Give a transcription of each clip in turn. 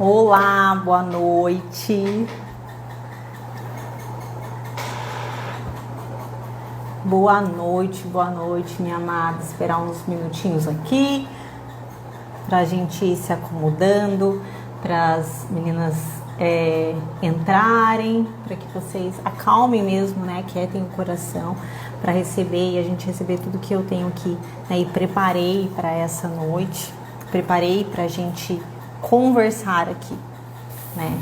Olá, boa noite. Boa noite, minha amada. Esperar uns minutinhos aqui pra gente ir se acomodando, para as meninas entrarem, para que vocês acalmem mesmo, né? Quietem o coração para receber e a gente receber tudo que eu tenho aqui, né? E preparei para essa noite, preparei para a gente conversar aqui, né?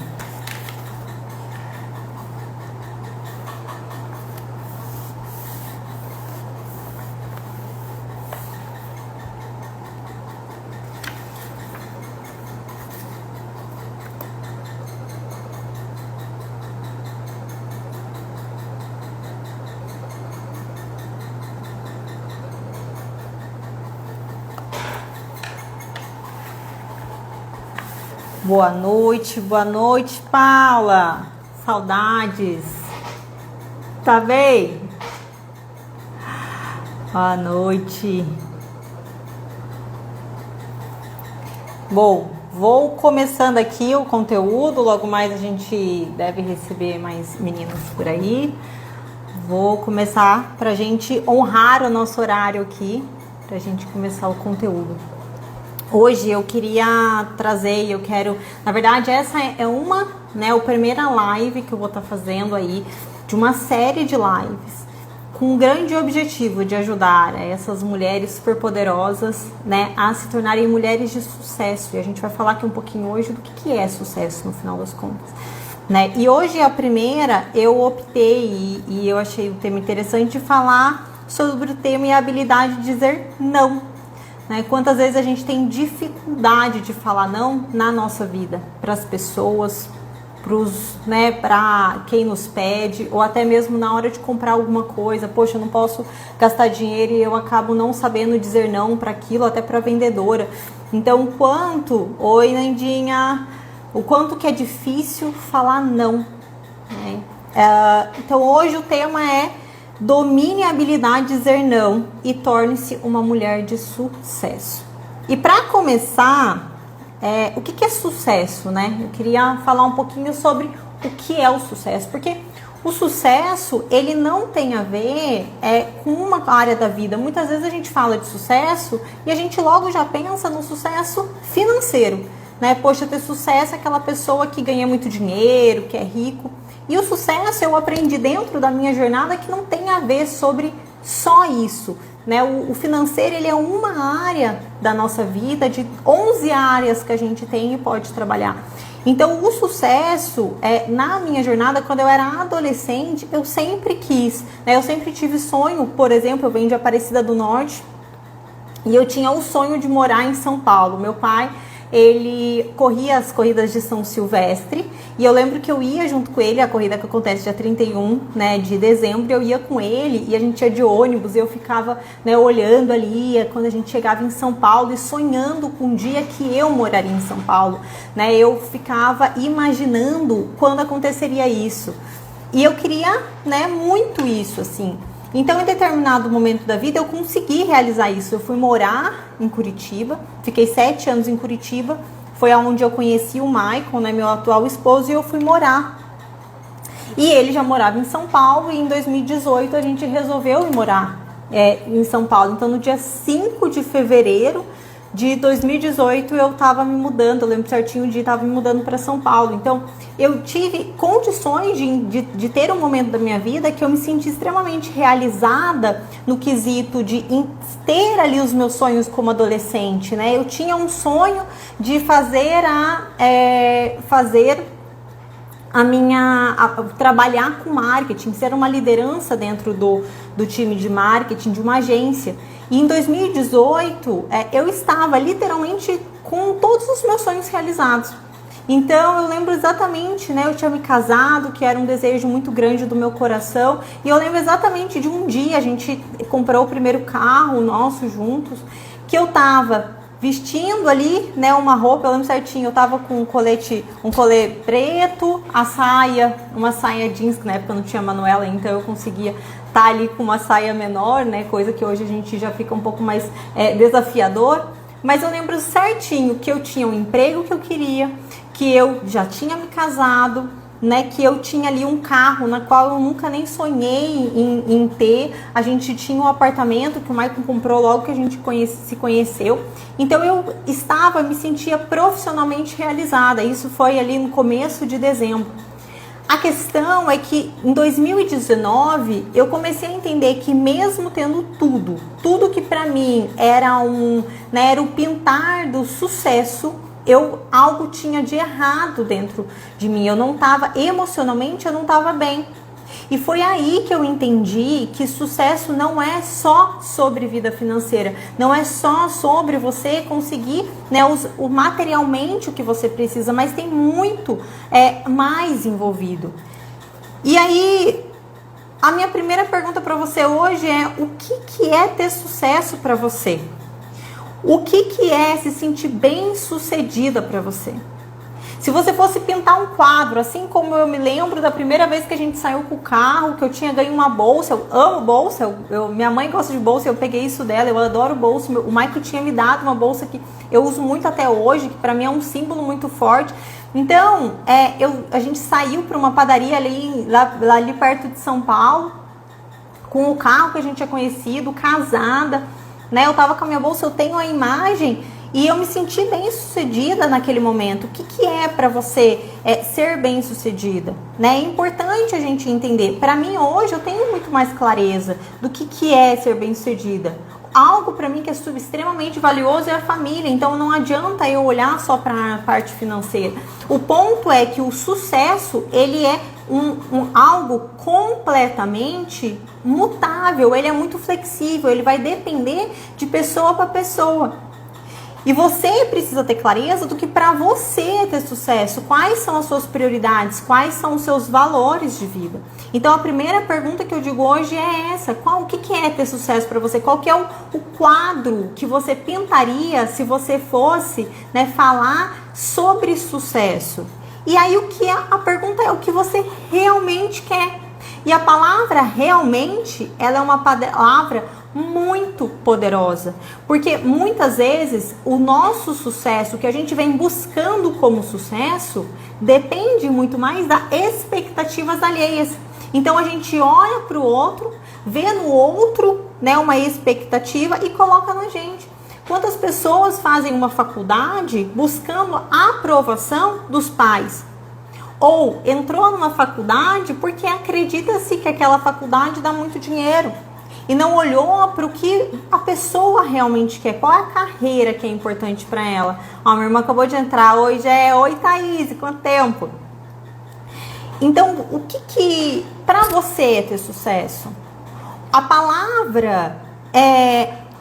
Boa noite, Paula. Saudades. Tá bem? Boa noite. Bom, vou começando aqui o conteúdo. Logo mais a gente deve receber mais meninas por aí. Vou começar pra gente honrar o nosso horário aqui, pra gente começar o conteúdo. Hoje eu queria trazer, na verdade essa é a primeira live que eu vou estar fazendo aí, de uma série de lives, com o grande objetivo de ajudar essas mulheres superpoderosas, né, a se tornarem mulheres de sucesso. E a gente vai falar aqui um pouquinho hoje do que é sucesso no final das contas, né? E hoje a primeira, eu optei e eu achei o tema interessante de falar sobre o tema e a habilidade de dizer não. Quantas vezes a gente tem dificuldade de falar não na nossa vida, para as pessoas, para quem nos pede, ou até mesmo na hora de comprar alguma coisa. Poxa, eu não posso gastar dinheiro e eu acabo não sabendo dizer não para aquilo, até para a vendedora. Então, oi Nandinha, o quanto que é difícil falar não, né? Então hoje o tema é: domine a habilidade de dizer não e torne-se uma mulher de sucesso. E para começar, o que é sucesso, né? Eu queria falar um pouquinho sobre o que é o sucesso, porque o sucesso, ele não tem a ver com uma área da vida. Muitas vezes a gente fala de sucesso e a gente logo já pensa no sucesso financeiro, né? Poxa, ter sucesso é aquela pessoa que ganha muito dinheiro, que é rico. E o sucesso eu aprendi dentro da minha jornada que não tem a ver sobre só isso, né? O financeiro, ele é uma área da nossa vida, de 11 áreas que a gente tem e pode trabalhar. Então, o sucesso, na minha jornada, quando eu era adolescente, eu sempre quis, né? Eu sempre tive sonho. Por exemplo, eu venho de Aparecida do Norte e eu tinha o sonho de morar em São Paulo. Meu pai, ele corria as corridas de São Silvestre e eu lembro que eu ia junto com ele, a corrida que acontece dia 31, né, de dezembro, eu ia com ele e a gente ia de ônibus e eu ficava, né, olhando ali quando a gente chegava em São Paulo e sonhando com um dia que eu moraria em São Paulo, né? Eu ficava imaginando quando aconteceria isso e eu queria, né, muito isso, assim. Então, em determinado momento da vida, eu consegui realizar isso. Eu fui morar em Curitiba, fiquei 7 anos em Curitiba, foi onde eu conheci o Michael, né, meu atual esposo, e eu fui morar. E ele já morava em São Paulo, e em 2018 a gente resolveu ir morar em São Paulo. Então, no dia 5 de fevereiro de 2018, eu estava me mudando, eu lembro certinho o dia, estava me mudando para São Paulo. Então, eu tive condições de ter um momento da minha vida que eu me senti extremamente realizada no quesito de ter ali os meus sonhos como adolescente, né? Eu tinha um sonho de trabalhar com marketing, ser uma liderança dentro do time de marketing de uma agência. E em 2018, eu estava literalmente com todos os meus sonhos realizados. Então, eu lembro exatamente, né? Eu tinha me casado, que era um desejo muito grande do meu coração. E eu lembro exatamente de um dia, a gente comprou o primeiro carro nosso juntos, que eu tava vestindo ali, né, uma roupa, eu lembro certinho, eu tava com um colete preto, uma saia jeans, que na época não tinha Manuela, então eu conseguia estar ali com uma saia menor, né, coisa que hoje a gente já fica um pouco mais desafiador, mas eu lembro certinho que eu tinha um emprego que eu queria, que eu já tinha me casado, né, que eu tinha ali um carro na qual eu nunca nem sonhei em ter. A gente tinha um apartamento que o Maicon comprou logo que a gente se conheceu. Então eu me sentia profissionalmente realizada. Isso foi ali no começo de dezembro. A questão é que em 2019 eu comecei a entender que mesmo tendo tudo que para mim era era o pintar do sucesso, algo tinha de errado dentro de mim. Eu não estava, emocionalmente eu não estava bem. E foi aí que eu entendi que sucesso não é só sobre vida financeira, não é só sobre você conseguir, né, materialmente o que você precisa, mas tem muito mais envolvido. E aí, a minha primeira pergunta para você hoje é: o que é ter sucesso para você? O que é se sentir bem sucedida para você? Se você fosse pintar um quadro, assim como eu me lembro da primeira vez que a gente saiu com o carro, que eu tinha ganho uma bolsa, eu amo bolsa, minha mãe gosta de bolsa, eu peguei isso dela, eu adoro bolsa, o Michael tinha me dado uma bolsa que eu uso muito até hoje, que para mim é um símbolo muito forte. Então, a gente saiu para uma padaria ali perto de São Paulo, com o carro que a gente tinha conhecido, casada, né? Eu tava com a minha bolsa, eu tenho a imagem e eu me senti bem sucedida naquele momento. O que é para você ser bem sucedida, né? É importante a gente entender. Para mim hoje eu tenho muito mais clareza do que é ser bem sucedida. Algo para mim que é extremamente valioso é a família, então não adianta eu olhar só para a parte financeira. O ponto é que o sucesso, ele é algo completamente mutável, ele é muito flexível, ele vai depender de pessoa para pessoa. E você precisa ter clareza do que para você ter sucesso, quais são as suas prioridades, quais são os seus valores de vida. Então a primeira pergunta que eu digo hoje é essa: o que é ter sucesso para você? Qual que é o quadro que você pintaria se você fosse, né, falar sobre sucesso? E aí a pergunta é: o que você realmente quer? E a palavra realmente, ela é uma palavra muito poderosa, porque muitas vezes o nosso sucesso, o que a gente vem buscando como sucesso, depende muito mais das expectativas alheias. Então a gente olha para o outro, vê no outro, né, uma expectativa e coloca na gente. Quantas pessoas fazem uma faculdade buscando a aprovação dos pais? Ou entrou numa faculdade porque acredita-se que aquela faculdade dá muito dinheiro e não olhou para o que a pessoa realmente quer, qual é a carreira que é importante para ela. Ó, minha irmã acabou de entrar hoje, oi Thaís, quanto tempo? Então, o que para você é ter sucesso? A palavra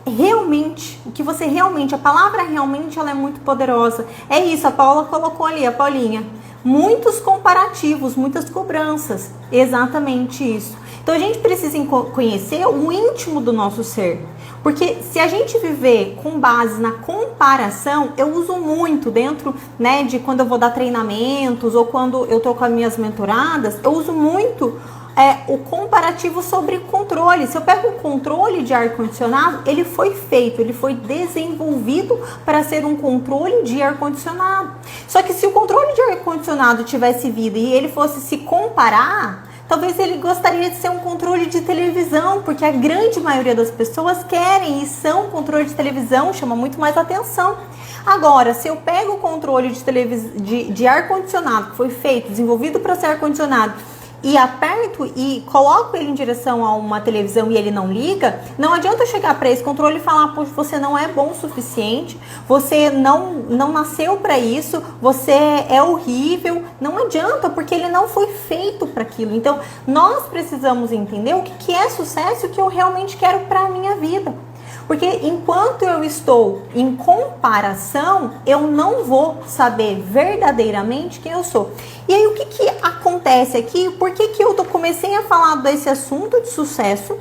realmente, o que você realmente, a palavra realmente, ela é muito poderosa. É isso, a Paula colocou ali, a Paulinha. Muitos comparativos, muitas cobranças, exatamente isso. Então a gente precisa conhecer o íntimo do nosso ser, porque se a gente viver com base na comparação, eu uso muito dentro, né, de quando eu vou dar treinamentos ou quando eu tô com as minhas mentoradas, eu uso muito o comparativo sobre controle. Se eu pego o controle de ar-condicionado, ele foi feito, ele foi desenvolvido para ser um controle de ar-condicionado. Só que se o controle de ar-condicionado tivesse vida e ele fosse se comparar, talvez ele gostaria de ser um controle de televisão, porque a grande maioria das pessoas querem e são controle de televisão, chama muito mais atenção. Agora, se eu pego o controle de ar-condicionado, que foi feito, desenvolvido para ser ar-condicionado, e aperto e coloco ele em direção a uma televisão e ele não liga, não adianta eu chegar para esse controle e falar: poxa, você não é bom o suficiente, você não nasceu para isso, você é horrível. Não adianta, porque ele não foi feito para aquilo. Então, nós precisamos entender o que é sucesso e o que eu realmente quero para a minha vida. Porque enquanto eu estou em comparação, eu não vou saber verdadeiramente quem eu sou. E aí o que acontece aqui? Por que eu comecei a falar desse assunto de sucesso?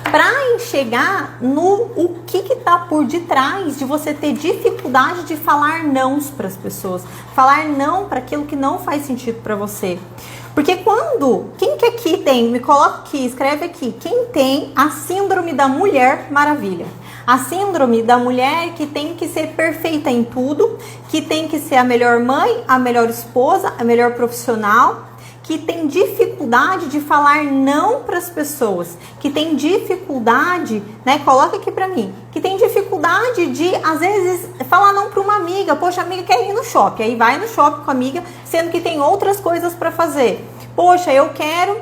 Para chegar no o que está por detrás de você ter dificuldade de falar não para as pessoas, falar não para aquilo que não faz sentido para você. Porque quem que aqui tem, me coloca aqui, escreve aqui, quem tem a síndrome da Mulher Maravilha? A síndrome da mulher que tem que ser perfeita em tudo, que tem que ser a melhor mãe, a melhor esposa, a melhor profissional, que tem dificuldade de falar não para as pessoas, que tem dificuldade, né? Coloca aqui para mim, que tem dificuldade de, às vezes, falar não para uma amiga. Poxa, a amiga quer ir no shopping, aí vai no shopping com a amiga, sendo que tem outras coisas para fazer. Poxa, eu quero,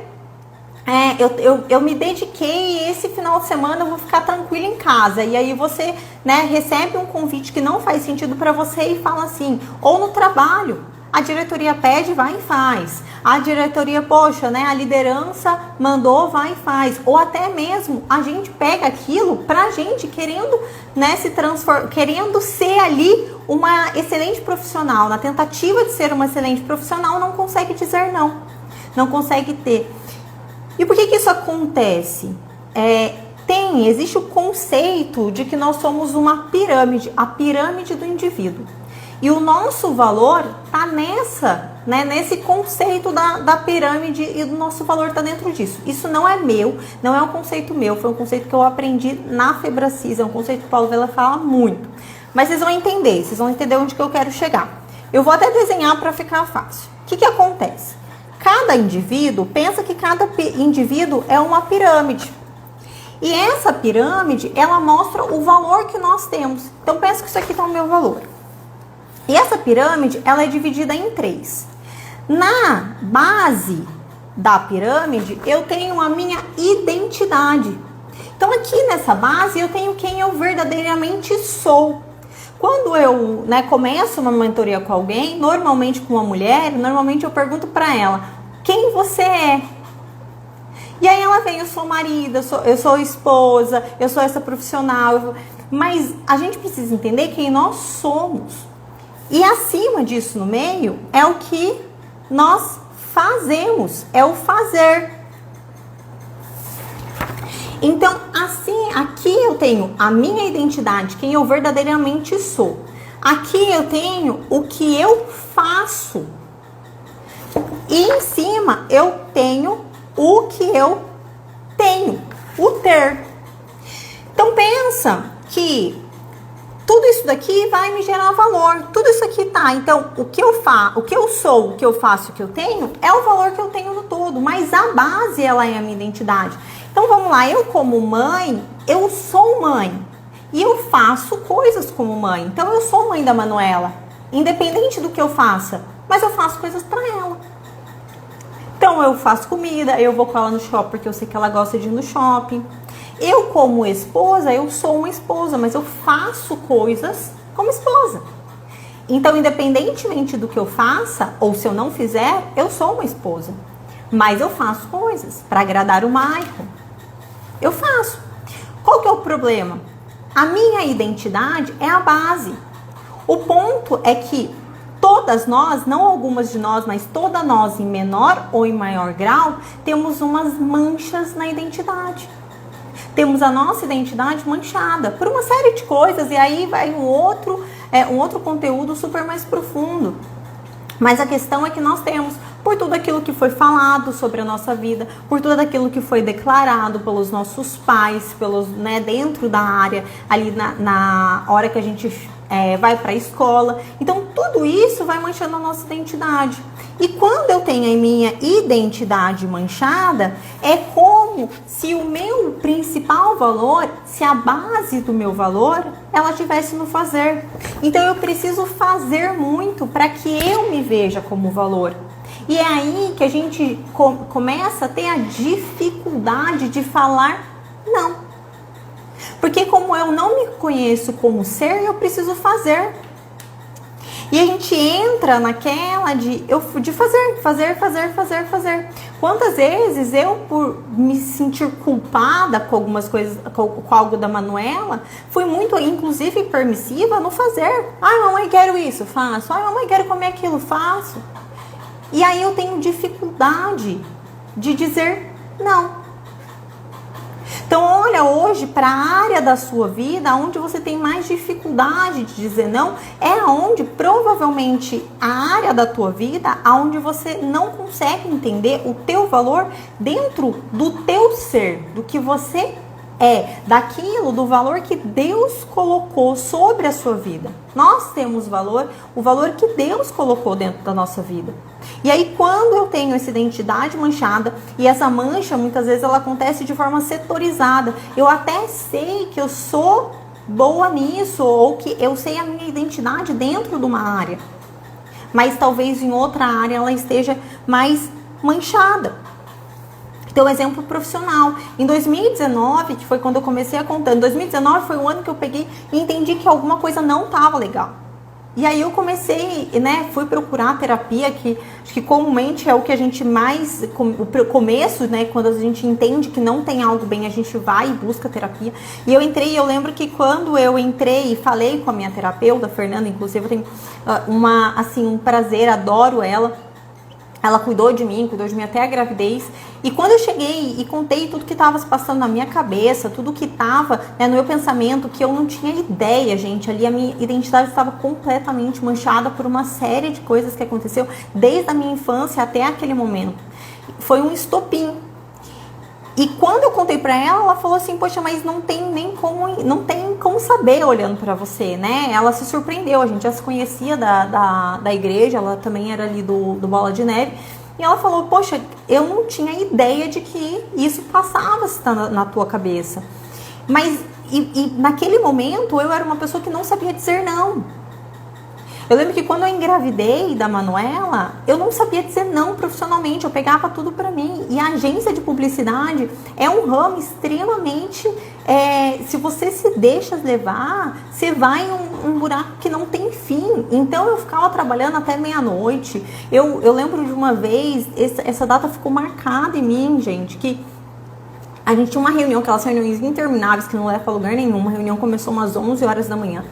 eu me dediquei, esse final de semana eu vou ficar tranquila em casa. E aí você, né, recebe um convite que não faz sentido para você e fala assim, ou no trabalho. A diretoria pede, vai e faz. A diretoria, poxa, né, a liderança mandou, vai e faz. Ou até mesmo a gente pega aquilo pra gente querendo, né, se transformar, querendo ser ali uma excelente profissional. Na tentativa de ser uma excelente profissional, não consegue dizer não. Não consegue ter. E por que isso acontece? Existe o conceito de que nós somos uma pirâmide, a pirâmide do indivíduo. E o nosso valor está nesse conceito da pirâmide, e o nosso valor está dentro disso. Isso não é meu, não é um conceito meu, foi um conceito que eu aprendi na Febracis, é um conceito que o Paulo Vieira fala muito. Mas vocês vão entender onde que eu quero chegar. Eu vou até desenhar para ficar fácil. O que acontece? Cada indivíduo, pensa que cada indivíduo é uma pirâmide. E essa pirâmide, ela mostra o valor que nós temos. Então pensa que isso aqui está o meu valor. E essa pirâmide, ela é dividida em 3. Na base da pirâmide, eu tenho a minha identidade. Então, aqui nessa base, eu tenho quem eu verdadeiramente sou. Quando eu, né, começo uma mentoria com alguém, normalmente com uma mulher, normalmente eu pergunto para ela, quem você é? E aí ela vem, eu sou marido, eu sou esposa, eu sou essa profissional. Mas a gente precisa entender quem nós somos. E acima disso, no meio, é o que nós fazemos, é o fazer. Então, assim, aqui eu tenho a minha identidade, quem eu verdadeiramente sou. Aqui eu tenho o que eu faço. E em cima eu tenho o que eu tenho, o ter. Então, pensa que tudo isso daqui vai me gerar valor. Tudo isso aqui tá. Então, o que eu sou, o que eu faço, o que eu tenho, é o valor que eu tenho no todo. Mas a base, ela é a minha identidade. Então, vamos lá. Eu, como mãe, eu sou mãe. E eu faço coisas como mãe. Então, eu sou mãe da Manuela. Independente do que eu faça. Mas eu faço coisas pra ela. Então, eu faço comida. Eu vou com ela no shopping porque eu sei que ela gosta de ir no shopping. Eu, como esposa, eu sou uma esposa, mas eu faço coisas como esposa. Então, independentemente do que eu faça, ou se eu não fizer, eu sou uma esposa. Mas eu faço coisas para agradar o Maicon. Eu faço. Qual que é o problema? A minha identidade é a base. O ponto é que todas nós, não algumas de nós, mas todas nós, em menor ou em maior grau, temos umas manchas na identidade. Temos a nossa identidade manchada por uma série de coisas, e aí vai um outro conteúdo super mais profundo. Mas a questão é que nós temos, por tudo aquilo que foi falado sobre a nossa vida, por tudo aquilo que foi declarado pelos nossos pais, dentro da área, ali na hora que a gente vai para a escola. Então, tudo isso vai manchando a nossa identidade. E quando eu tenho a minha identidade manchada, é como se o meu principal valor, se a base do meu valor, ela estivesse no fazer. Então, eu preciso fazer muito para que eu me veja como valor. E é aí que a gente começa a ter a dificuldade de falar não. Porque como eu não me conheço como ser, eu preciso fazer. E a gente entra naquela de fazer. Quantas vezes eu, por me sentir culpada com algumas coisas, com algo da Manuela, fui muito, inclusive, permissiva no fazer. Ai, mamãe, quero isso, faço. Ai, mamãe, quero comer aquilo, faço. E aí eu tenho dificuldade de dizer não. Então, olha hoje para a área da sua vida, onde você tem mais dificuldade de dizer não, é onde provavelmente a área da tua vida, onde você não consegue entender o teu valor dentro do teu ser, do que você daquilo, do valor que Deus colocou sobre a sua vida. Nós temos valor, o valor que Deus colocou dentro da nossa vida. E aí, quando eu tenho essa identidade manchada, e essa mancha, muitas vezes, ela acontece de forma setorizada. Eu até sei que eu sou boa nisso, ou que eu sei a minha identidade dentro de uma área. Mas talvez em outra área ela esteja mais manchada. Então, exemplo profissional. Em 2019, que foi quando eu comecei a contar, em 2019 foi o ano que eu peguei e entendi que alguma coisa não estava legal. E aí eu comecei, né, fui procurar terapia, que acho que comumente é o que a gente mais, o começo, né, quando a gente entende que não tem algo bem, a gente vai e busca terapia. E eu entrei, eu lembro que quando eu entrei e falei com a minha terapeuta, Fernanda, inclusive, eu tenho um prazer, adoro ela. Ela cuidou de mim até a gravidez. E quando eu cheguei e contei tudo que estava se passando na minha cabeça, tudo que estava, né, no meu pensamento, que eu não tinha ideia, gente. Ali a minha identidade estava completamente manchada por uma série de coisas que aconteceu desde a minha infância até aquele momento. Foi um estopim. E quando eu contei pra ela, ela falou assim, poxa, mas não tem como saber olhando pra você, né? Ela se surpreendeu, a gente já se conhecia da igreja, ela também era ali do Bola de Neve. E ela falou, poxa, eu não tinha ideia de que isso passava se tá na tua cabeça. Mas, e naquele momento, eu era uma pessoa que não sabia dizer não. Eu lembro que quando eu engravidei da Manuela, eu não sabia dizer não profissionalmente, eu pegava tudo pra mim. E a agência de publicidade é um ramo extremamente... se você se deixa levar, você vai em um buraco que não tem fim. Então eu ficava trabalhando até meia-noite. Eu lembro de uma vez, essa data ficou marcada em mim, gente, que a gente tinha uma reunião, aquelas reuniões intermináveis que não leva pra lugar nenhum. Uma reunião começou umas 11 horas da manhã.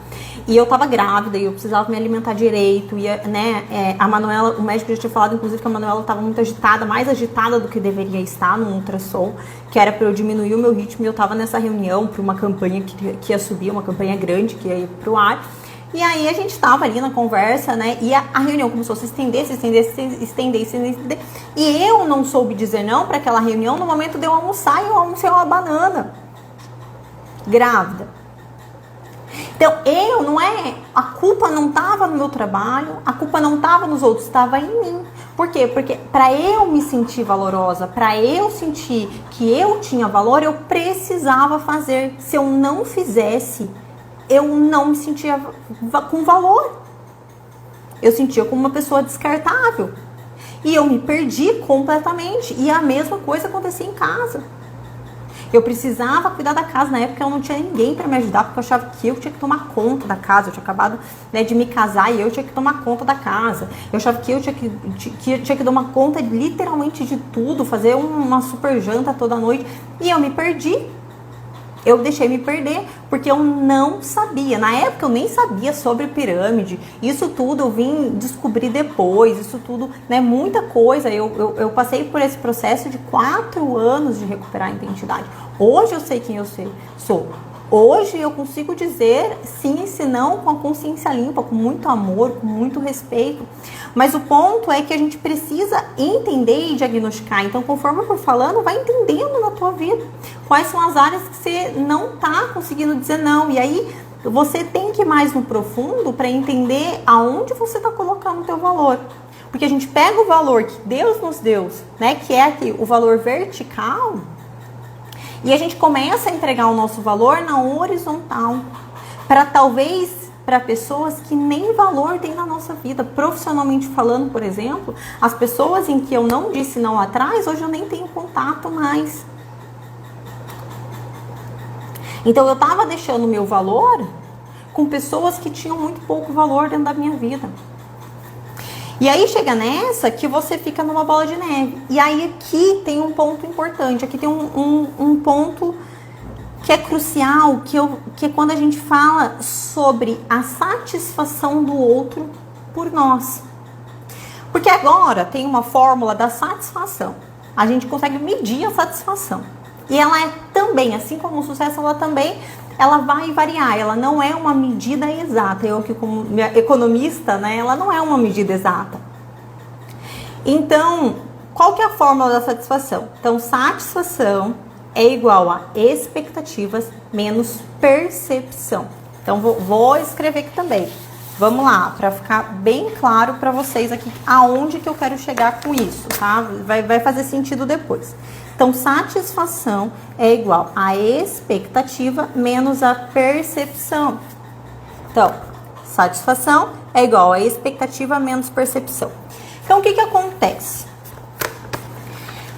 E eu tava grávida e eu precisava me alimentar direito. E, né, a Manuela, o médico já tinha falado, inclusive, que a Manuela tava muito agitada, mais agitada do que deveria estar no ultrassom, que era para eu diminuir o meu ritmo. E eu tava nessa reunião para uma campanha que ia subir, uma campanha grande que ia ir pro ar. E aí a gente tava ali na conversa, né? E a reunião começou a se estender. E eu não soube dizer não para aquela reunião no momento de eu almoçar, e eu almocei uma banana. Grávida. Então, a culpa não estava no meu trabalho, a culpa não estava nos outros, estava em mim. Por quê? Porque para eu me sentir valorosa, para eu sentir que eu tinha valor, eu precisava fazer. Se eu não fizesse, eu não me sentia com valor. Eu sentia como uma pessoa descartável. E eu me perdi completamente. E a mesma coisa acontecia em casa. Eu precisava cuidar da casa. Na época eu não tinha ninguém para me ajudar, porque eu achava que eu tinha que tomar conta da casa. Eu tinha acabado, né, de me casar e eu tinha que tomar conta da casa. Eu achava que eu tinha que tomar conta literalmente de tudo, fazer uma super janta toda noite. E eu me perdi. Eu deixei me perder, porque eu não sabia. Na época eu nem sabia sobre pirâmide. Isso tudo eu vim descobrir depois. Isso tudo, né, muita coisa. Eu passei por esse processo de 4 anos de recuperar a identidade. Hoje eu sei quem eu sou. Hoje eu consigo dizer sim e se não com a consciência limpa, com muito amor, com muito respeito. Mas o ponto é que a gente precisa entender e diagnosticar. Então, conforme eu for falando, vai entendendo na tua vida quais são as áreas que você não está conseguindo dizer não. E aí, você tem que ir mais no profundo para entender aonde você está colocando o teu valor. Porque a gente pega o valor que Deus nos deu, né, que é aqui o valor vertical, e a gente começa a entregar o nosso valor na horizontal, para pessoas que nem valor tem na nossa vida. Profissionalmente falando, por exemplo, as pessoas em que eu não disse não atrás, hoje eu nem tenho contato mais. Então eu estava deixando o meu valor com pessoas que tinham muito pouco valor dentro da minha vida. E aí chega nessa que você fica numa bola de neve. E aí aqui tem um ponto importante, aqui tem um ponto que é crucial, que é quando a gente fala sobre a satisfação do outro por nós. Porque agora tem uma fórmula da satisfação. A gente consegue medir a satisfação. E ela é também, assim como o sucesso, ela vai variar, ela não é uma medida exata. Eu que como economista, né, ela não é uma medida exata. Então, qual que é a fórmula da satisfação? Então, satisfação é igual a expectativas menos percepção. Então, vou escrever aqui também. Vamos lá, para ficar bem claro para vocês aqui aonde que eu quero chegar com isso, tá? Vai fazer sentido depois. Então, satisfação é igual a expectativa menos a percepção. Então, satisfação é igual a expectativa menos percepção. Então, o que acontece?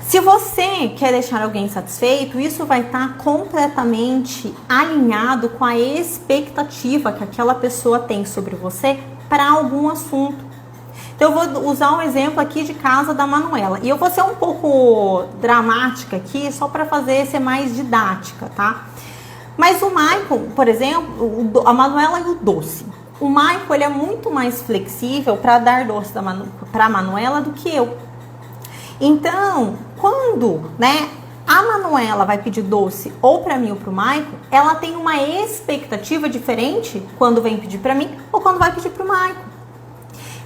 Se você quer deixar alguém satisfeito, isso vai estar completamente alinhado com a expectativa que aquela pessoa tem sobre você para algum assunto. Então, eu vou usar um exemplo aqui de casa da Manuela. E eu vou ser um pouco dramática aqui, só para ser mais didática, tá? Mas o Michael, por exemplo, a Manuela e o doce. O Michael, ele é muito mais flexível para dar doce para a Manuela do que eu. Então, quando, né, a Manuela vai pedir doce ou para mim ou para o Michael, ela tem uma expectativa diferente quando vem pedir para mim ou quando vai pedir para o Michael.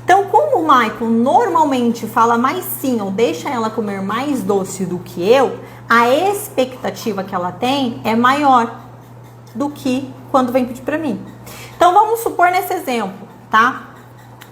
Então, como o Michael normalmente fala mais sim ou deixa ela comer mais doce do que eu, a expectativa que ela tem é maior do que quando vem pedir para mim. Então, vamos supor nesse exemplo, tá?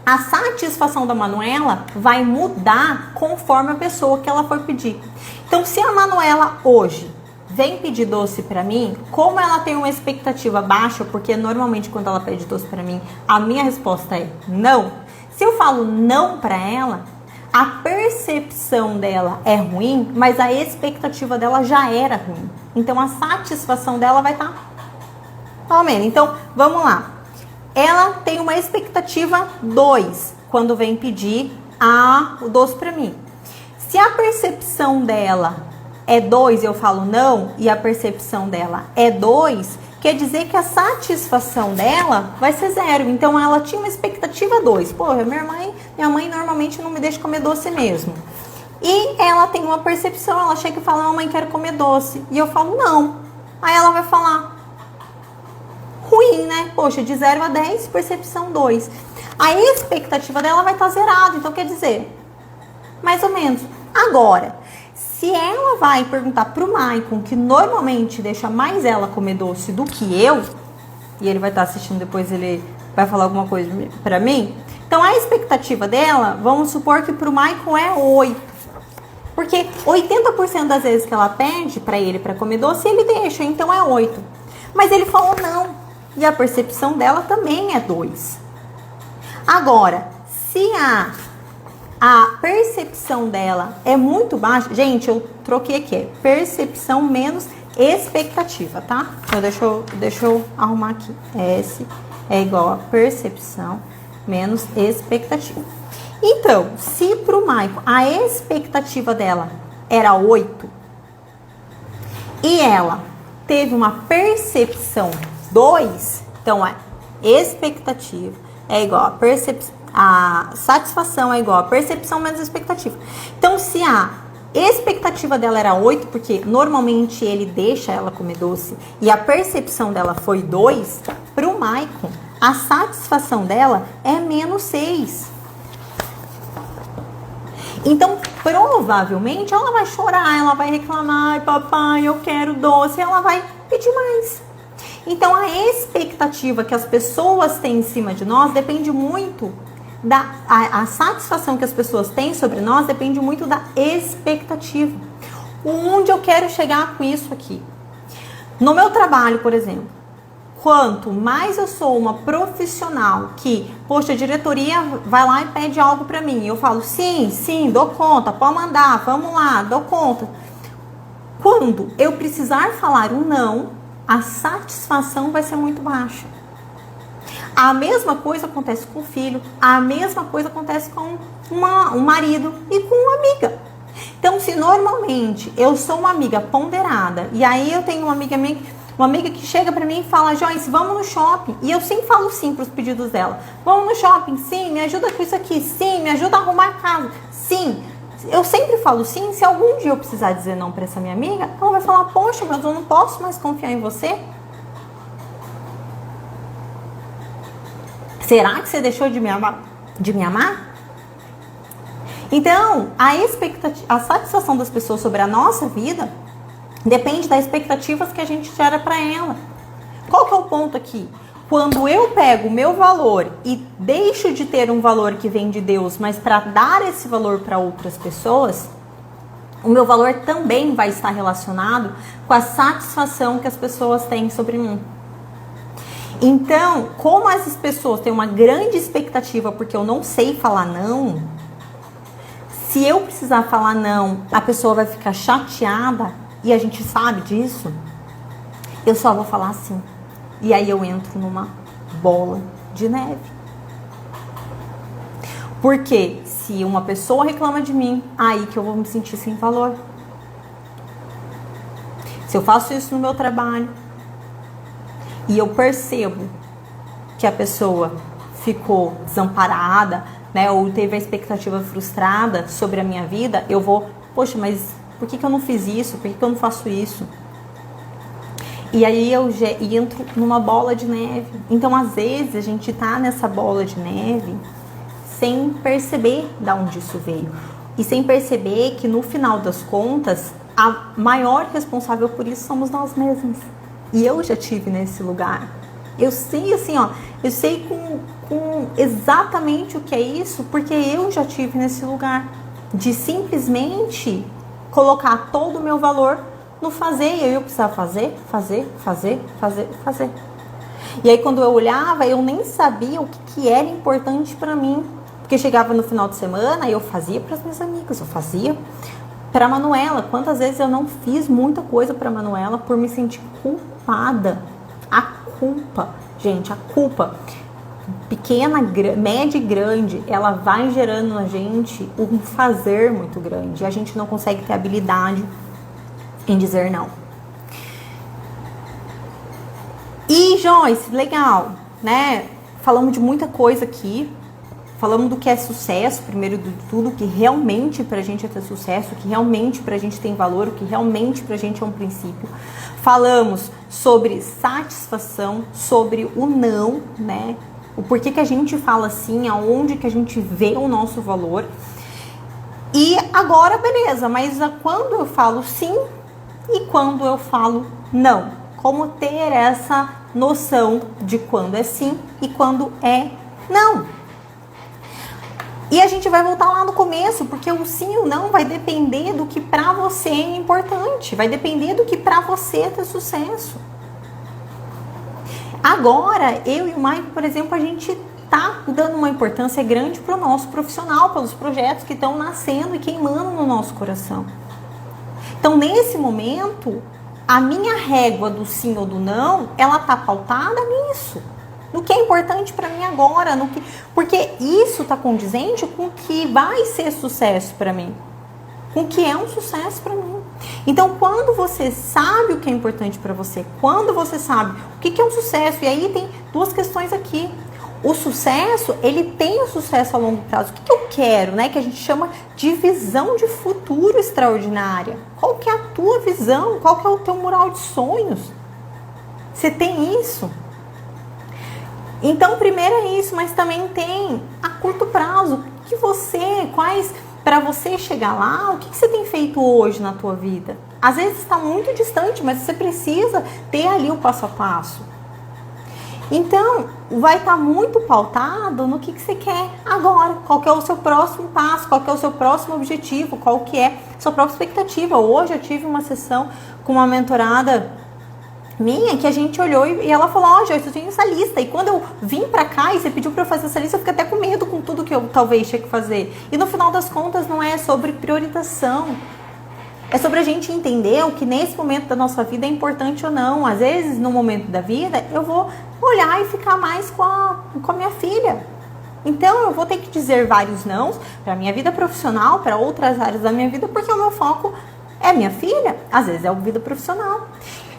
A satisfação da Manuela vai mudar conforme a pessoa que ela for pedir. Então, se a Manuela hoje vem pedir doce para mim, como ela tem uma expectativa baixa, porque normalmente quando ela pede doce para mim, a minha resposta é não. Se eu falo não para ela, a percepção dela é ruim, mas a expectativa dela já era ruim. Então, a satisfação dela vai estar aumenta. Então, vamos lá. Ela tem uma expectativa 2 quando vem pedir o doce para mim. Se a percepção dela é 2 e eu falo não, e a percepção dela é 2, quer dizer que a satisfação dela vai ser 0. Então, ela tinha uma expectativa 2. Pô, minha mãe normalmente não me deixa comer doce mesmo. E ela tem uma percepção, ela chega e fala, mamãe, quero comer doce. E eu falo não. Aí ela vai falar, ruim, né? Poxa, de 0 a 10, percepção 2. A expectativa dela vai estar zerada, então quer dizer, mais ou menos. Agora, se ela vai perguntar pro Maicon, que normalmente deixa mais ela comer doce do que eu, e ele vai estar assistindo depois, ele vai falar alguma coisa pra mim, então a expectativa dela, vamos supor que pro Maicon é 8. Porque 80% das vezes que ela pede pra ele pra comer doce, ele deixa, então é 8. Mas ele falou não. E a percepção dela também é 2. Agora, se a percepção dela é muito baixa... Gente, eu troquei aqui. É percepção menos expectativa, tá? Então, deixa eu arrumar aqui. S é igual a percepção menos expectativa. Então, se pro Michael a expectativa dela era 8 e ela teve uma percepção 2, então a expectativa é igual a satisfação é igual a percepção menos expectativa. Então, se a expectativa dela era 8, porque normalmente ele deixa ela comer doce, e a percepção dela foi 2, pro Maicon, a satisfação dela é menos 6. Então, provavelmente, ela vai chorar, ela vai reclamar, ai, papai, eu quero doce, ela vai pedir mais. Então, a expectativa que as pessoas têm em cima de nós depende muito a satisfação que as pessoas têm sobre nós depende muito da expectativa. Onde eu quero chegar com isso aqui? No meu trabalho, por exemplo, quanto mais eu sou uma profissional que, poxa, a diretoria vai lá e pede algo para mim, eu falo, sim, dou conta, pode mandar, vamos lá, dou conta. Quando eu precisar falar um não, a satisfação vai ser muito baixa. A mesma coisa acontece com o filho, a mesma coisa acontece com um marido e com uma amiga. Então, se normalmente eu sou uma amiga ponderada, e aí eu tenho uma amiga que chega pra mim e fala, Joyce, vamos no shopping. E eu sempre falo sim pros pedidos dela. Vamos no shopping? Sim. Me ajuda com isso aqui? Sim. Me ajuda a arrumar a casa? Sim. Eu sempre falo sim. Se algum dia eu precisar dizer não pra essa minha amiga, ela vai falar, poxa, mas eu não posso mais confiar em você. Será que você deixou de me amar? Então, a satisfação das pessoas sobre a nossa vida Depende das expectativas que a gente gera para ela. Qual que é o ponto aqui? Quando eu pego o meu valor e deixo de ter um valor que vem de Deus, mas para dar esse valor para outras pessoas, o meu valor também vai estar relacionado com a satisfação que as pessoas têm sobre mim. Então, como essas pessoas têm uma grande expectativa porque eu não sei falar não, se eu precisar falar não, a pessoa vai ficar chateada e a gente sabe disso, eu só vou falar sim. E aí eu entro numa bola de neve. Porque se uma pessoa reclama de mim, aí que eu vou me sentir sem valor. Se eu faço isso no meu trabalho e eu percebo que a pessoa ficou desamparada, né, ou teve a expectativa frustrada sobre a minha vida, eu vou, poxa, mas por que eu não fiz isso? Por que eu não faço isso? E aí eu entro numa bola de neve. Então, às vezes, a gente tá nessa bola de neve sem perceber de onde isso veio. E sem perceber que, no final das contas, a maior responsável por isso somos nós mesmos. E eu já tive nesse lugar. Eu sei, assim, ó, eu sei com exatamente o que é isso, porque eu já tive nesse lugar. De simplesmente colocar todo o meu valor no fazer, e eu precisava fazer. E aí quando eu olhava, eu nem sabia o que era importante para mim, porque chegava no final de semana e eu fazia para as minhas amigas, eu fazia para a Manuela. Quantas vezes eu não fiz muita coisa para a Manuela por me sentir culpada? A culpa, gente, a culpa, pequena, média e grande, ela vai gerando na gente um fazer muito grande, e a gente não consegue ter habilidade em dizer não. E Joyce, legal, né? Falamos de muita coisa aqui. Falamos do que é sucesso, primeiro de tudo, que realmente pra gente é ter sucesso, que realmente pra gente tem valor, o que realmente pra gente é um princípio. Falamos sobre satisfação, sobre o não, né? O porquê que a gente fala assim, aonde que a gente vê o nosso valor. E agora, beleza, mas quando eu falo sim, e quando eu falo não? Como ter essa noção de quando é sim e quando é não? E a gente vai voltar lá no começo, porque o sim e o não vai depender do que pra você é importante, vai depender do que pra você é ter sucesso. Agora, eu e o Mike, por exemplo, a gente tá dando uma importância grande pro nosso profissional, pelos projetos que estão nascendo e queimando no nosso coração. Então, nesse momento, a minha régua do sim ou do não, ela tá pautada nisso. No que é importante para mim agora, porque isso tá condizente com o que vai ser sucesso para mim. Com o que é um sucesso para mim. Então, quando você sabe o que é importante para você, quando você sabe o que é um sucesso, e aí tem duas questões aqui. O sucesso, ele tem o sucesso a longo prazo. O que eu quero, né? Que a gente chama de visão de futuro extraordinária. Qual que é a tua visão? Qual que é o teu mural de sonhos? Você tem isso? Então, primeiro é isso, mas também tem a curto prazo. Para você chegar lá, o que você tem feito hoje na tua vida? Às vezes está muito distante, mas você precisa ter ali o passo a passo. Então, vai estar muito pautado no que você quer agora. Qual que é o seu próximo passo, qual que é o seu próximo objetivo, qual que é a sua própria expectativa. Hoje eu tive uma sessão com uma mentorada minha que a gente olhou e ela falou, Joyce, eu tenho essa lista. E quando eu vim pra cá e você pediu pra eu fazer essa lista, eu fiquei até com medo com tudo que eu talvez tinha que fazer. E no final das contas não é sobre priorização. É sobre a gente entender o que nesse momento da nossa vida é importante ou não. Às vezes, no momento da vida, eu vou olhar e ficar mais com a minha filha. Então, eu vou ter que dizer vários nãos para a minha vida profissional, para outras áreas da minha vida, porque o meu foco é minha filha. Às vezes, é a vida profissional.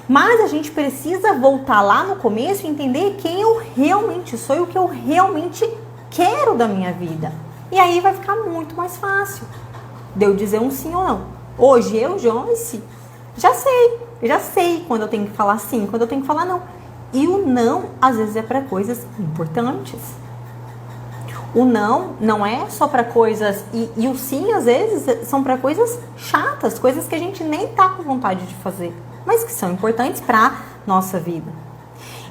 Mas a gente precisa voltar lá no começo e entender quem eu realmente sou e o que eu realmente quero da minha vida. E aí vai ficar muito mais fácil de eu dizer um sim ou não. Hoje eu, Joyce, já sei quando eu tenho que falar sim, quando eu tenho que falar não. E o não, às vezes, é para coisas importantes. O não não é só para coisas, e o sim às vezes são para coisas chatas, coisas que a gente nem tá com vontade de fazer, mas que são importantes para nossa vida.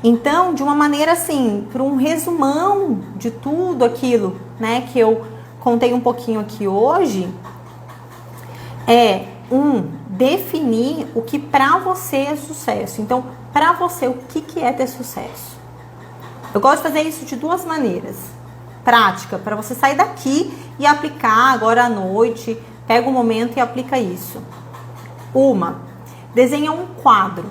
Então, de uma maneira assim, para um resumão de tudo aquilo, né, que eu contei um pouquinho aqui hoje, é definir o que para você é sucesso. Então, para você, o que é ter sucesso? Eu gosto de fazer isso de duas maneiras. Prática, para você sair daqui e aplicar agora à noite, pega um momento e aplica isso. Desenha um quadro.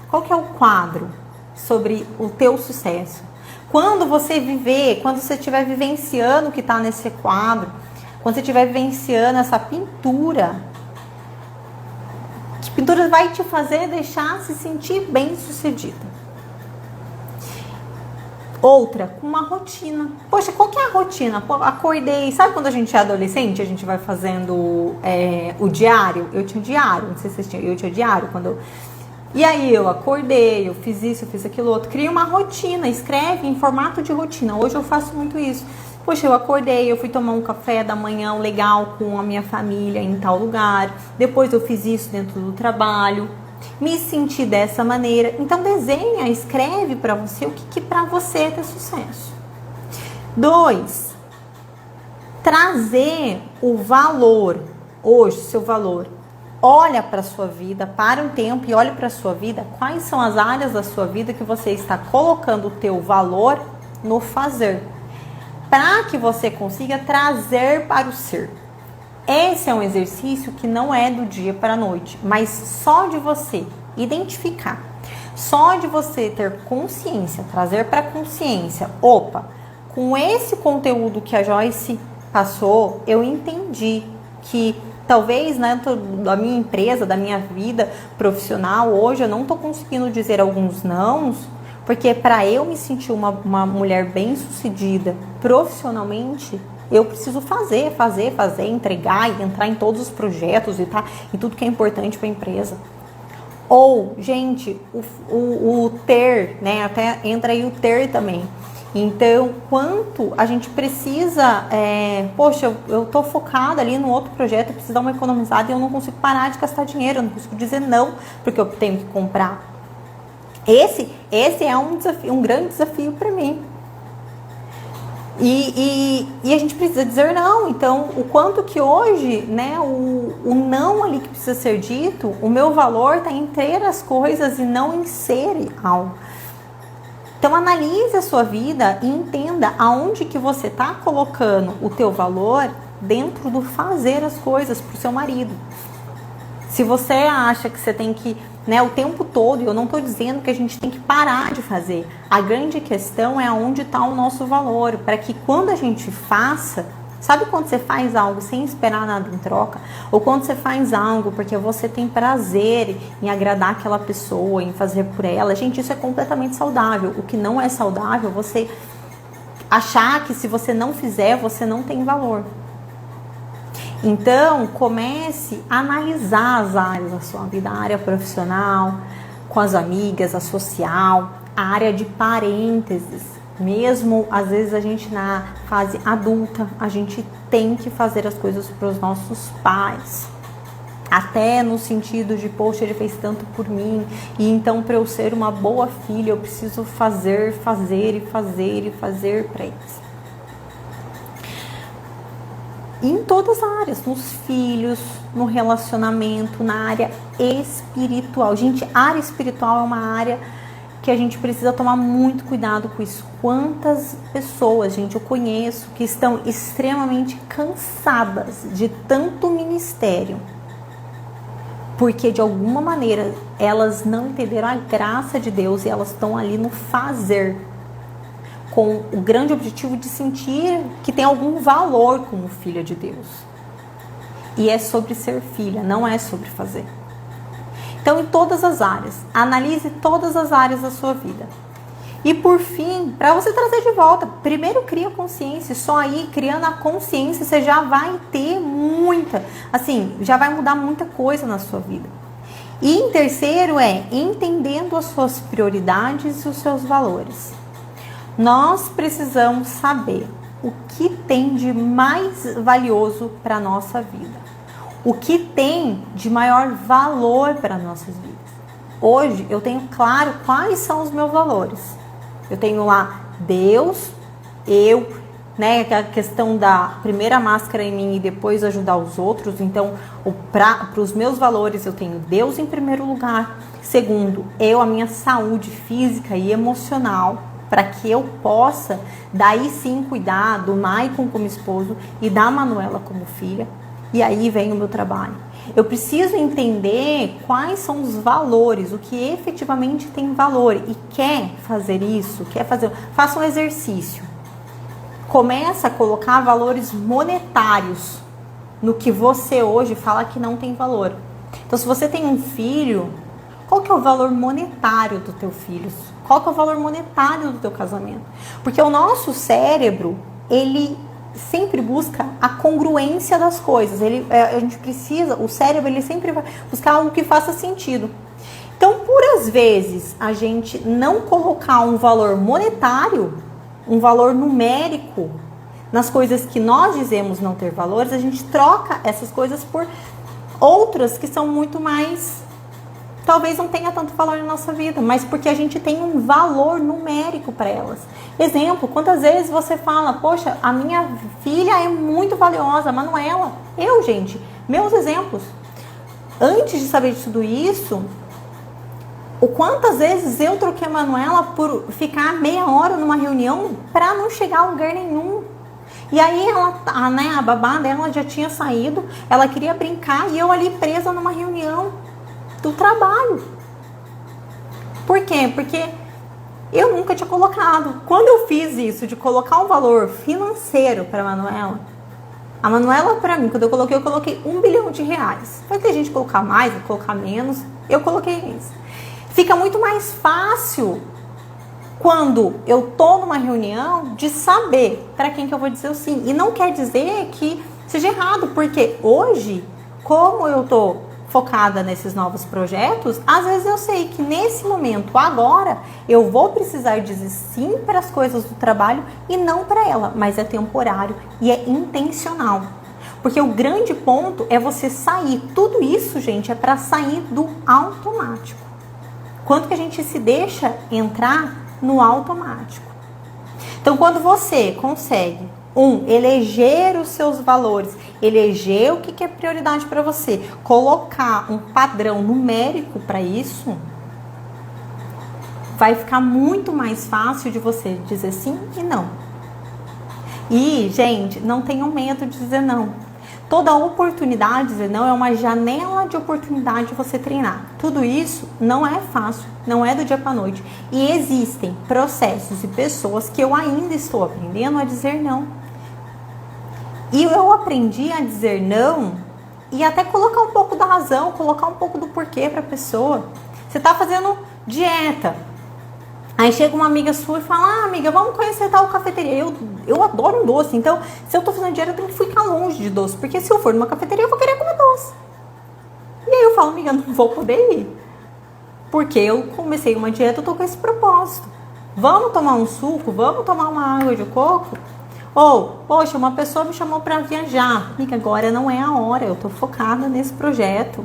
Qual que é o quadro sobre o teu sucesso? Quando você estiver vivenciando o que está nesse quadro, quando você estiver vivenciando essa pintura, que pintura vai te fazer deixar se sentir bem sucedida? Outra, com uma rotina. Poxa, qual que é a rotina? Pô, acordei, sabe quando a gente é adolescente, a gente vai fazendo o diário? Eu tinha diário, não sei se vocês tinham, eu tinha diário E aí eu acordei, eu fiz isso, eu fiz aquilo outro. Cria uma rotina, escreve em formato de rotina. Hoje eu faço muito isso. Poxa, eu acordei, eu fui tomar um café da manhã legal com a minha família em tal lugar. Depois eu fiz isso dentro do trabalho. Me senti dessa maneira. Então desenha, escreve para você o que para você é ter sucesso. 2, trazer o valor, hoje, seu valor. Olha para a sua vida, para um tempo e olha para a sua vida. Quais são as áreas da sua vida que você está colocando o teu valor no fazer? Para que você consiga trazer para o ser. Esse é um exercício que não é do dia para a noite, mas só de você identificar, só de você ter consciência, trazer para a consciência, com esse conteúdo que a Joyce passou, eu entendi que talvez dentro da minha empresa, da minha vida profissional, hoje eu não estou conseguindo dizer alguns nãos, porque para eu me sentir uma mulher bem-sucedida profissionalmente, eu preciso fazer, entregar e entrar em todos os projetos e tá em tudo que é importante para a empresa. Ou, gente, o ter, né? Até entra aí o ter também. Então, quanto a gente precisa, poxa, eu tô focada ali no outro projeto, eu preciso dar uma economizada e eu não consigo parar de gastar dinheiro, eu não consigo dizer não, porque eu tenho que comprar. Esse é um desafio, um grande desafio para mim. E a gente precisa dizer não. Então, o quanto que hoje, né, o não ali que precisa ser dito, o meu valor está em ter as coisas e não em ser algo. Então, analise a sua vida e entenda aonde que você está colocando o teu valor dentro do fazer as coisas para o seu marido. Se você acha que você tem que, né, o tempo todo, eu não estou dizendo que a gente tem que parar de fazer. A grande questão é onde está o nosso valor, para que quando a gente faça, sabe quando você faz algo sem esperar nada em troca? Ou quando você faz algo porque você tem prazer em agradar aquela pessoa, em fazer por ela. Gente, isso é completamente saudável. O que não é saudável é você achar que se você não fizer, você não tem valor. Então, comece a analisar as áreas da sua vida, a área profissional, com as amigas, a social, a área de parênteses. Mesmo, às vezes, a gente na fase adulta, a gente tem que fazer as coisas para os nossos pais. Até no sentido de, poxa, ele fez tanto por mim, e então para eu ser uma boa filha, eu preciso fazer para eles. Em todas as áreas, nos filhos, no relacionamento, na área espiritual. Gente, a área espiritual é uma área que a gente precisa tomar muito cuidado com isso. Quantas pessoas, gente, eu conheço que estão extremamente cansadas de tanto ministério, porque de alguma maneira elas não entenderam a graça de Deus e elas estão ali no fazer, com o grande objetivo de sentir que tem algum valor como filha de Deus. E é sobre ser filha, não é sobre fazer. Então, em todas as áreas, analise todas as áreas da sua vida. E por fim, para você trazer de volta, primeiro cria consciência. Só aí, criando a consciência, você já vai ter já vai mudar muita coisa na sua vida. E em terceiro entendendo as suas prioridades e os seus valores. Nós precisamos saber o que tem de mais valioso para a nossa vida. O que tem de maior valor para nossas vidas. Hoje eu tenho claro quais são os meus valores. Eu tenho lá Deus, eu, né, a questão da primeira máscara em mim e depois ajudar os outros. Então, para os meus valores eu tenho Deus em primeiro lugar. Segundo, a minha saúde física e emocional, para que eu possa daí sim cuidar do Maicon como esposo e da Manuela como filha. E aí vem o meu trabalho. Eu preciso entender quais são os valores, o que efetivamente tem valor. E quer fazer isso, faça um exercício. Começa a colocar valores monetários no que você hoje fala que não tem valor. Então, se você tem um filho, qual que é o valor monetário do teu filho? Qual que é o valor monetário do teu casamento? Porque o nosso cérebro, ele sempre busca a congruência das coisas. A gente precisa, o cérebro, ele sempre vai buscar algo que faça sentido. Então, por às vezes, a gente não colocar um valor monetário, um valor numérico nas coisas que nós dizemos não ter valores, a gente troca essas coisas por outras que são muito mais, talvez não tenha tanto valor na nossa vida, mas porque a gente tem um valor numérico para elas. Exemplo, quantas vezes você fala, poxa, a minha filha é muito valiosa, a Manuela. Gente, meus exemplos. Antes de saber de tudo isso, o quantas vezes eu troquei a Manuela por ficar meia hora numa reunião para não chegar a lugar nenhum. E aí a babá dela já tinha saído, ela queria brincar e eu ali presa numa reunião do trabalho. Por quê? Porque eu nunca tinha colocado. Quando eu fiz isso, de colocar um valor financeiro para a Manuela para mim, quando eu coloquei R$1 bilhão. Vai ter gente colocar mais, colocar menos, eu coloquei isso. Fica muito mais fácil quando eu tô numa reunião de saber para quem que eu vou dizer o sim. E não quer dizer que seja errado, porque hoje, como eu tô focada nesses novos projetos, às vezes eu sei que nesse momento, agora, eu vou precisar dizer sim para as coisas do trabalho e não para ela, mas é temporário e é intencional. Porque o grande ponto é você sair. Tudo isso, gente, é para sair do automático. Quanto que a gente se deixa entrar no automático. Então, quando você consegue, eleger os seus valores, eleger o que é prioridade para você, colocar um padrão numérico para isso, vai ficar muito mais fácil de você dizer sim e não. E, gente, não tenham medo de dizer não. Toda oportunidade de dizer não é uma janela de oportunidade de você treinar. Tudo isso não é fácil, não é do dia para a noite. E existem processos e pessoas que eu ainda estou aprendendo a dizer não. E eu aprendi a dizer não e até colocar um pouco da razão, colocar um pouco do porquê para a pessoa. Você está fazendo dieta. Aí chega uma amiga sua e fala, amiga, vamos conhecer tal cafeteria. Eu adoro um doce, então se eu tô fazendo dieta eu tenho que ficar longe de doce, porque se eu for numa cafeteria eu vou querer comer doce. E aí eu falo, amiga, não vou poder ir, porque eu comecei uma dieta, eu tô com esse propósito. Vamos tomar um suco, vamos tomar uma água de coco? Ou, poxa, uma pessoa me chamou para viajar. Amiga, agora não é a hora, eu tô focada nesse projeto.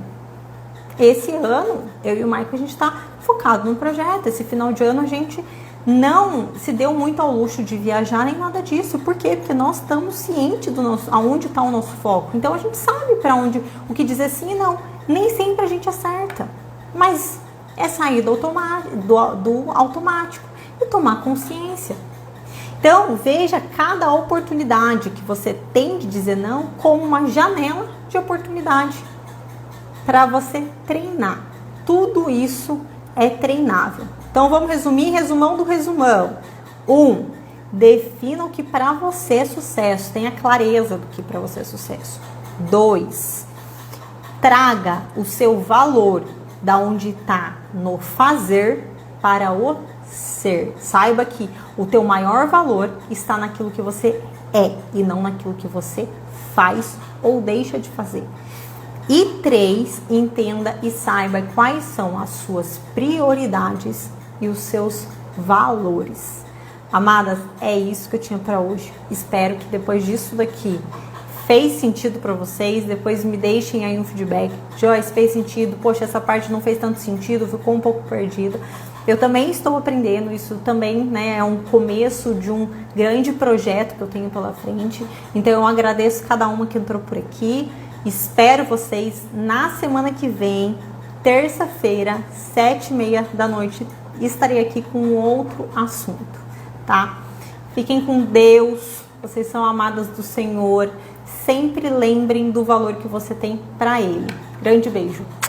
Esse ano, eu e o Maicon, a gente está focado no projeto. Esse final de ano a gente não se deu muito ao luxo de viajar nem nada disso. Por quê? Porque nós estamos cientes aonde está o nosso foco. Então a gente sabe para onde, o que dizer sim e não. Nem sempre a gente acerta, mas é sair do automático e tomar consciência. Então veja cada oportunidade que você tem de dizer não como uma janela de oportunidade para você treinar. Tudo isso é treinável. Então vamos resumir, resumão do resumão. 1. Defina o que para você é sucesso. Tenha clareza do que para você é sucesso. 2. Traga o seu valor da onde está no fazer para o ser. Saiba que o teu maior valor está naquilo que você é e não naquilo que você faz ou deixa de fazer. E 3, entenda e saiba quais são as suas prioridades e os seus valores. Amadas, é isso que eu tinha para hoje. Espero que depois disso daqui fez sentido para vocês. Depois me deixem aí um feedback. Joyce, fez sentido? Poxa, essa parte não fez tanto sentido, ficou um pouco perdida. Eu também estou aprendendo, isso também, né, é um começo de um grande projeto que eu tenho pela frente. Então eu agradeço cada uma que entrou por aqui. Espero vocês na semana que vem, terça-feira, 7h30 da noite. Estarei aqui com outro assunto, tá? Fiquem com Deus, vocês são amadas do Senhor. Sempre lembrem do valor que você tem para Ele. Grande beijo!